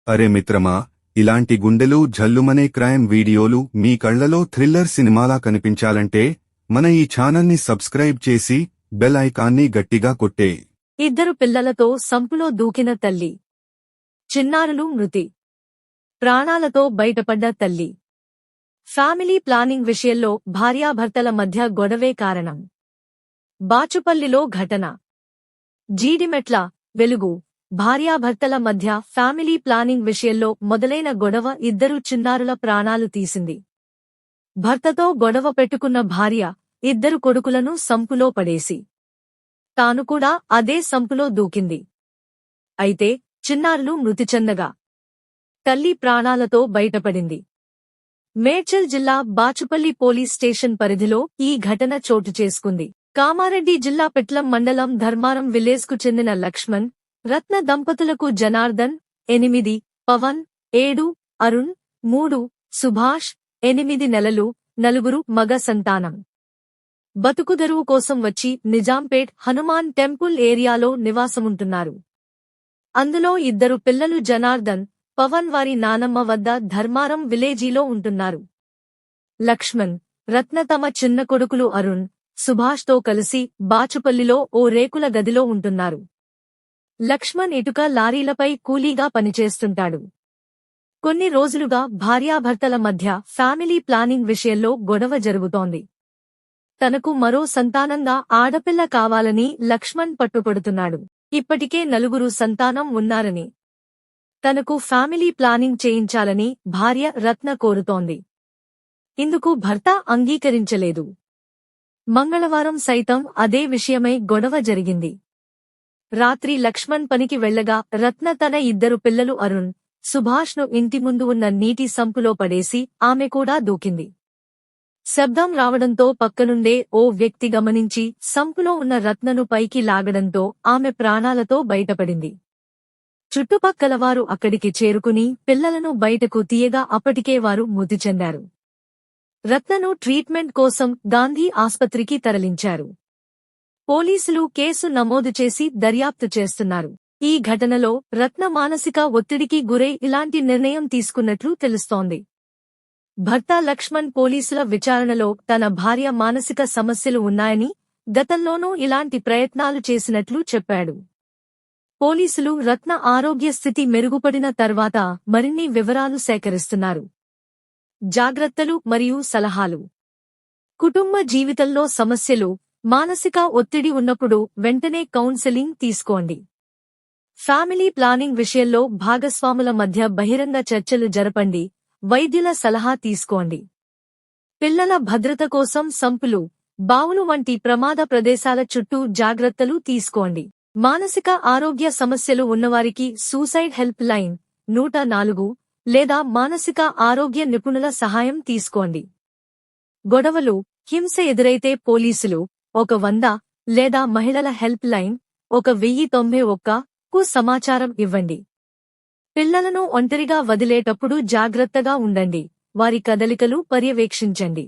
అరే మిత్రమా, ఇలాంటి గుండెలు జల్లుమనే క్రైమ్ వీడియోలు మీ కళ్లలో థ్రిల్లర్ సినిమాలా కనిపించాలంటే మన ఈ ఛానల్ని సబ్స్క్రైబ్ చేసి బెల్ ఐకాన్ని గట్టిగా కొట్టే. ఇద్దరు పిల్లలతో సంపులో దూకిన తల్లి, చిన్నారులు మృతి, ప్రాణాలతో బయటపడ్డ తల్లి. ఫ్యామిలీ ప్లానింగ్ విషయంలో భార్యాభర్తల మధ్య గొడవే కారణం. బాచుపల్లిలో ఘటన. జీడిమెట్ల, వెలుగు భార్యాభర్తల మధ్య ఫ్యామిలీ ప్లానింగ్ విషయంలో మొదలైన గొడవ ఇద్దరు చిన్నారుల ప్రాణాలు తీసింది. భర్తతో గొడవ పెట్టుకున్న భార్య ఇద్దరు కొడుకులను సంపులో పడేసి తాను కూడా అదే సంపులో దూకింది. అయితే చిన్నారులు మృతి చెందగా తల్లి ప్రాణాలతో బయటపడింది. మేడ్చల్ జిల్లా బాచుపల్లి పోలీస్ స్టేషన్ పరిధిలో ఈ ఘటన చోటు చేసుకుంది. కామారెడ్డి జిల్లా పిట్లం మండలం ధర్మారం విలేజ్కు చెందిన లక్ష్మణ్, రత్న దంపతులకు జనార్దన్ 8, పవన్ 7, అరుణ్ 3, సుభాష్ 8 నెలలు, 4 మగ సంతానం. బతుకుదెరువు కోసం వచ్చి నిజాంపేట్ హనుమాన్ టెంపుల్ ఏరియాలో నివాసముంటున్నారు. అందులో ఇద్దరు పిల్లలు జనార్దన్, పవన్ వారి నానమ్మ వద్ద ధర్మారం విలేజీలో ఉంటున్నారు. లక్ష్మణ్, రత్న తమ చిన్న కొడుకులు అరుణ్, సుభాష్తో కలిసి బాచుపల్లిలో ఓ రేకుల గదిలో ఉంటున్నారు. లక్ష్మణ్ ఇటుక లారీలపై కూలీగా పనిచేస్తుంటాడు. కొన్ని రోజులుగా భార్యాభర్తల మధ్య ఫ్యామిలీ ప్లానింగ్ విషయంలో గొడవ జరుగుతోంది. తనకు మరో సంతానంగా ఆడపిల్ల కావాలని లక్ష్మణ్ పట్టుపడుతున్నాడు. ఇప్పటికే 4 సంతానం ఉన్నారని, తనకు ఫ్యామిలీ ప్లానింగ్ చేయించాలని భార్య రత్న కోరుతోంది. ఇందుకు భర్త అంగీకరించలేదు. మంగళవారం సైతం అదే విషయమై గొడవ జరిగింది. రాత్రి లక్ష్మణ్ పనికి వెళ్లగా రత్న తన ఇద్దరు పిల్లలు అరుణ్, సుభాష్ను ఇంటి ముందు ఉన్న నీటి సంపులో పడేసి ఆమె కూడా దూకింది. శబ్దం రావడంతో పక్కనుండే ఓ వ్యక్తి గమనించి సంపులో ఉన్న రత్నను పైకి లాగడంతో ఆమె ప్రాణాలతో బయటపడింది. చుట్టుపక్కలవారు అక్కడికి చేరుకుని పిల్లలను బయటకు తీయగా అప్పటికే వారు మృతి చెందారు. రత్నను ట్రీట్మెంట్ కోసం గాంధీ ఆస్పత్రికి తరలించారు. పోలీసులు కేసు నమోదు చేసి దర్యాప్తు చేస్తున్నారు. ఈ ఘటనలో రత్న మానసిక ఒత్తిడికి గురై ఇలాంటి నిర్ణయం తీసుకున్నట్లు తెలుస్తోంది. భర్త లక్ష్మణ్ పోలీసుల విచారణలో తన భార్య మానసిక సమస్యలు ఉన్నాయని, గతంలోనూ ఇలాంటి ప్రయత్నాలు చేసినట్లు చెప్పాడు. పోలీసులు రత్న ఆరోగ్య స్థితి మెరుగుపడిన తర్వాత మరిన్ని వివరాలు సేకరిస్తున్నారు. జాగ్రత్తలు మరియు సలహాలు. కుటుంబ జీవితంలో సమస్యలు, మానసిక ఒత్తిడి ఉన్నప్పుడు వెంటనే కౌన్సెలింగ్ తీసుకోండి. ఫ్యామిలీ ప్లానింగ్ విషయంలో భాగస్వాముల మధ్య బహిరంగ చర్చలు జరపండి. వైద్యుల సలహా తీసుకోండి. పిల్లల భద్రత కోసం సంపులు, బావులు వంటి ప్రమాద ప్రదేశాల చుట్టూ జాగ్రత్తలు తీసుకోండి. మానసిక ఆరోగ్య సమస్యలు ఉన్నవారికి సూసైడ్ హెల్ప్ లైన్ 104 లేదా మానసిక ఆరోగ్య నిపుణుల సహాయం తీసుకోండి. గొడవలు, హింస ఎదురైతే పోలీసులు 100 లేదా మహిళల హెల్ప్ లైన్ 1091కు సమాచారం ఇవ్వండి. పిల్లలను ఒంటరిగా వదిలేటప్పుడు జాగ్రత్తగా ఉండండి. వారి కదలికలు పర్యవేక్షించండి.